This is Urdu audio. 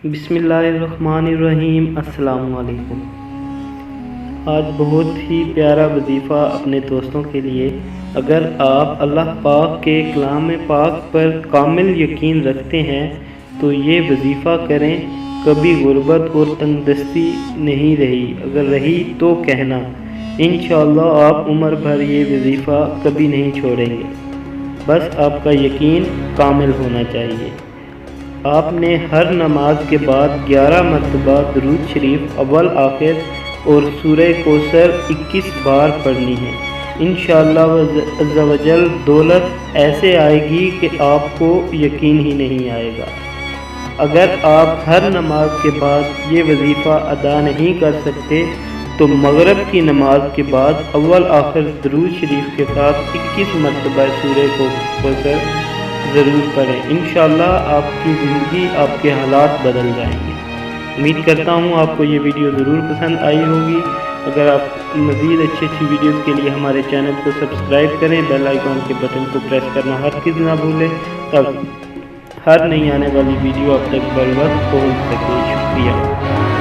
بسم اللہ الرحمن الرحیم۔ السلام علیکم۔ آج بہت ہی پیارا وظیفہ اپنے دوستوں کے لیے۔ اگر آپ اللہ پاک کے کلام پاک پر کامل یقین رکھتے ہیں تو یہ وظیفہ کریں۔ کبھی غربت اور تنگ دستی نہیں رہی، اگر رہی تو کہنا، انشاءاللہ آپ عمر بھر یہ وظیفہ کبھی نہیں چھوڑیں گے۔ بس آپ کا یقین کامل ہونا چاہیے۔ آپ نے ہر نماز کے بعد 11 مرتبہ درود شریف اول آخر اور سورہ کوثر 21 بار پڑھنی ہے۔ انشاءاللہ عز و جل دولت ایسے آئے گی کہ آپ کو یقین ہی نہیں آئے گا۔ اگر آپ ہر نماز کے بعد یہ وظیفہ ادا نہیں کر سکتے تو مغرب کی نماز کے بعد اول آخر درود شریف کے ساتھ 21 مرتبہ سورہ کوثر ضرور پڑھیں۔ انشاءاللہ آپ کی زندگی، آپ کے حالات بدل جائیں گے۔ امید کرتا ہوں آپ کو یہ ویڈیو ضرور پسند آئی ہوگی۔ اگر آپ مزید اچھی ویڈیوز کے لیے ہمارے چینل کو سبسکرائب کریں، بیل آئیکن کے بٹن کو پریس کرنا ہرگز نہ بھولیں تب ہر نئی آنے والی ویڈیو آپ تک بر وقت پہنچ سکے۔ شکریہ۔